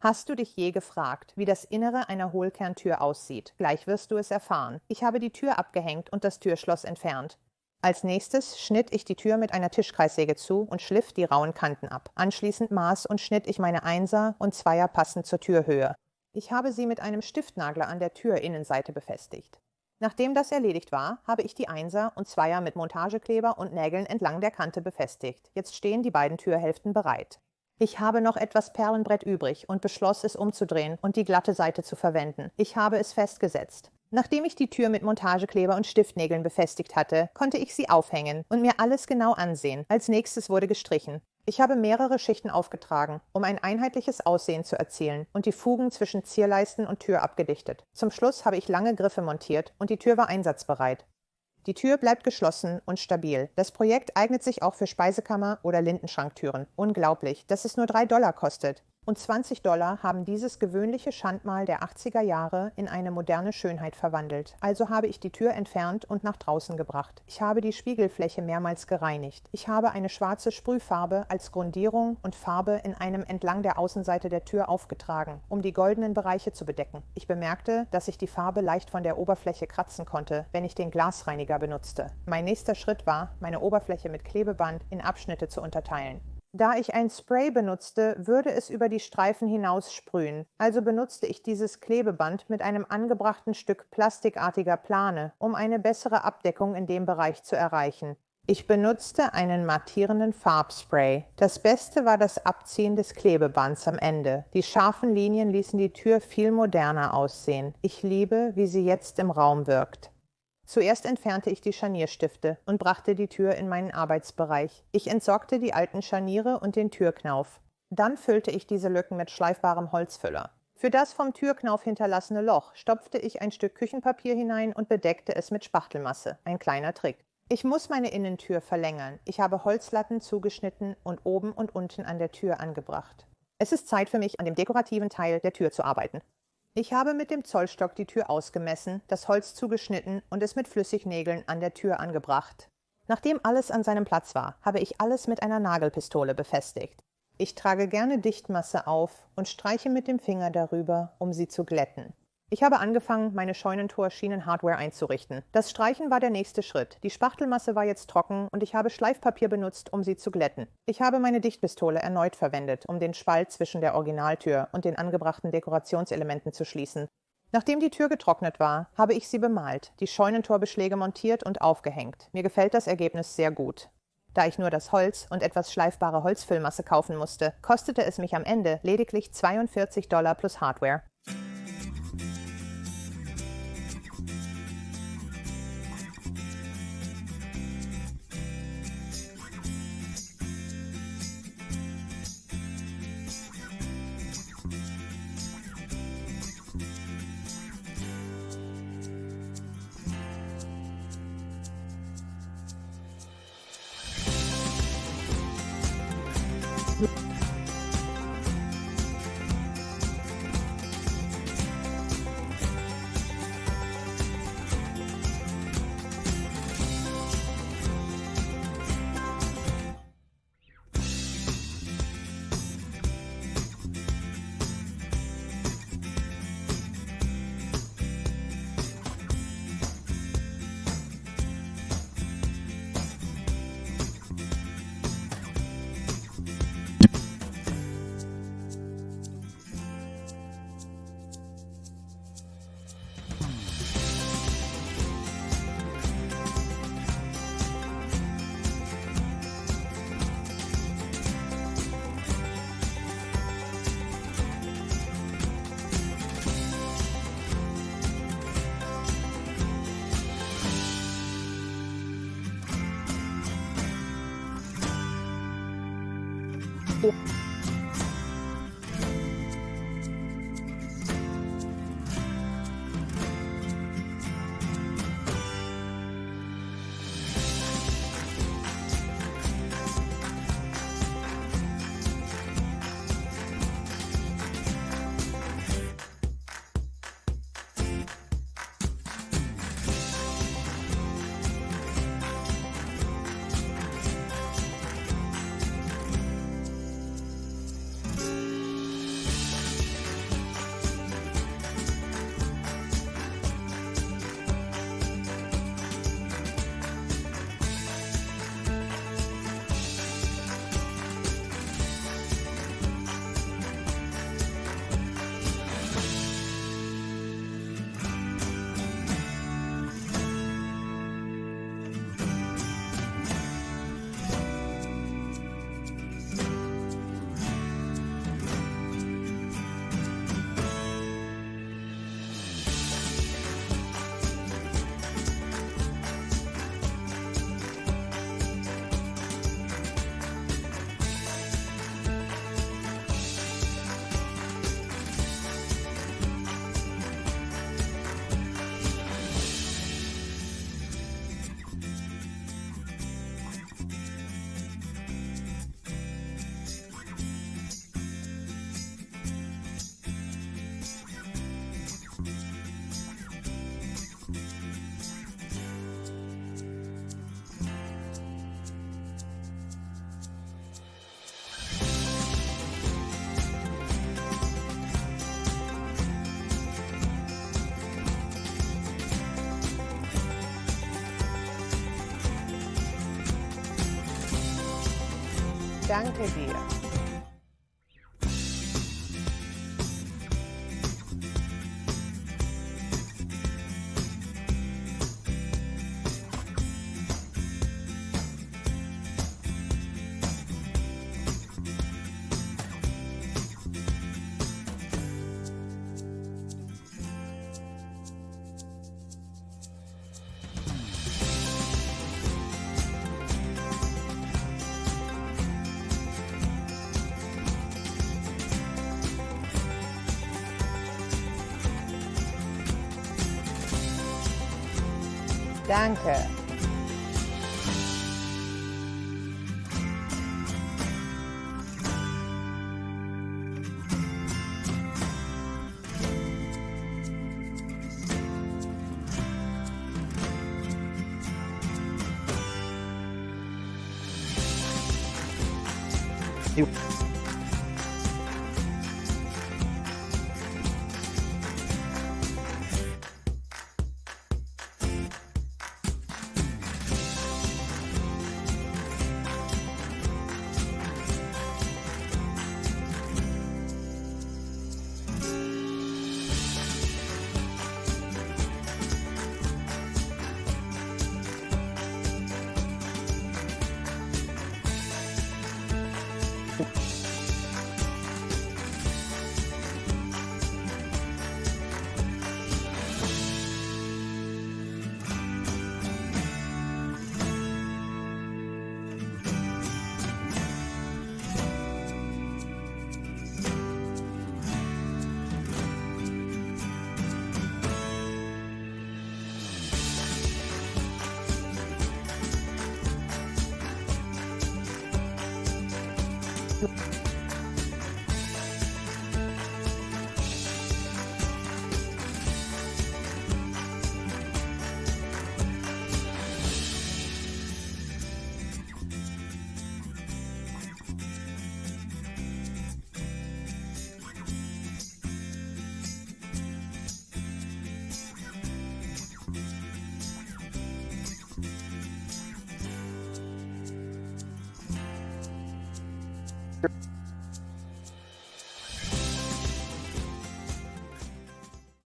Hast du dich je gefragt, wie das Innere einer Hohlkern-Tür aussieht? Gleich wirst du es erfahren. Ich habe die Tür abgehängt und das Türschloss entfernt. Als nächstes schnitt ich die Tür mit einer Tischkreissäge zu und schliff die rauen Kanten ab. Anschließend maß und schnitt ich meine Einser und Zweier passend zur Türhöhe. Ich habe sie mit einem Stiftnagler an der Türinnenseite befestigt. Nachdem das erledigt war, habe ich die Einser und Zweier mit Montagekleber und Nägeln entlang der Kante befestigt. Jetzt stehen die beiden Türhälften bereit. Ich habe noch etwas Perlenbrett übrig und beschloss, es umzudrehen und die glatte Seite zu verwenden. Ich habe es festgesetzt. Nachdem ich die Tür mit Montagekleber und Stiftnägeln befestigt hatte, konnte ich sie aufhängen und mir alles genau ansehen. Als nächstes wurde gestrichen. Ich habe mehrere Schichten aufgetragen, um ein einheitliches Aussehen zu erzielen und die Fugen zwischen Zierleisten und Tür abgedichtet. Zum Schluss habe ich lange Griffe montiert und die Tür war einsatzbereit. Die Tür bleibt geschlossen und stabil. Das Projekt eignet sich auch für Speisekammer- oder Lindenschranktüren. Unglaublich, dass es nur $3 kostet. Und $20 haben dieses gewöhnliche Schandmal der 80er Jahre in eine moderne Schönheit verwandelt. Also habe ich die Tür entfernt und nach draußen gebracht. Ich habe die Spiegelfläche mehrmals gereinigt. Ich habe eine schwarze Sprühfarbe als Grundierung und Farbe in einem entlang der Außenseite der Tür aufgetragen, um die goldenen Bereiche zu bedecken. Ich bemerkte, dass ich die Farbe leicht von der Oberfläche kratzen konnte, wenn ich den Glasreiniger benutzte. Mein nächster Schritt war, meine Oberfläche mit Klebeband in Abschnitte zu unterteilen. Da ich ein Spray benutzte, würde es über die Streifen hinaus sprühen, also benutzte ich dieses Klebeband mit einem angebrachten Stück plastikartiger Plane, um eine bessere Abdeckung in dem Bereich zu erreichen. Ich benutzte einen mattierenden Farbspray. Das Beste war das Abziehen des Klebebands am Ende. Die scharfen Linien ließen die Tür viel moderner aussehen. Ich liebe, wie sie jetzt im Raum wirkt. Zuerst entfernte ich die Scharnierstifte und brachte die Tür in meinen Arbeitsbereich. Ich entsorgte die alten Scharniere und den Türknauf. Dann füllte ich diese Lücken mit schleifbarem Holzfüller. Für das vom Türknauf hinterlassene Loch stopfte ich ein Stück Küchenpapier hinein und bedeckte es mit Spachtelmasse. Ein kleiner Trick. Ich muss meine Innentür verlängern. Ich habe Holzlatten zugeschnitten und oben und unten an der Tür angebracht. Es ist Zeit für mich, an dem dekorativen Teil der Tür zu arbeiten. Ich habe mit dem Zollstock die Tür ausgemessen, das Holz zugeschnitten und es mit Flüssignägeln an der Tür angebracht. Nachdem alles an seinem Platz war, habe ich alles mit einer Nagelpistole befestigt. Ich trage gerne Dichtmasse auf und streiche mit dem Finger darüber, um sie zu glätten. Ich habe angefangen, meine Scheunentor-Schienen-Hardware einzurichten. Das Streichen war der nächste Schritt. Die Spachtelmasse war jetzt trocken und ich habe Schleifpapier benutzt, um sie zu glätten. Ich habe meine Dichtpistole erneut verwendet, um den Spalt zwischen der Originaltür und den angebrachten Dekorationselementen zu schließen. Nachdem die Tür getrocknet war, habe ich sie bemalt, die Scheunentorbeschläge montiert und aufgehängt. Mir gefällt das Ergebnis sehr gut. Da ich nur das Holz und etwas schleifbare Holzfüllmasse kaufen musste, kostete es mich am Ende lediglich $42 plus Hardware. Danke dir. Danke. Jo.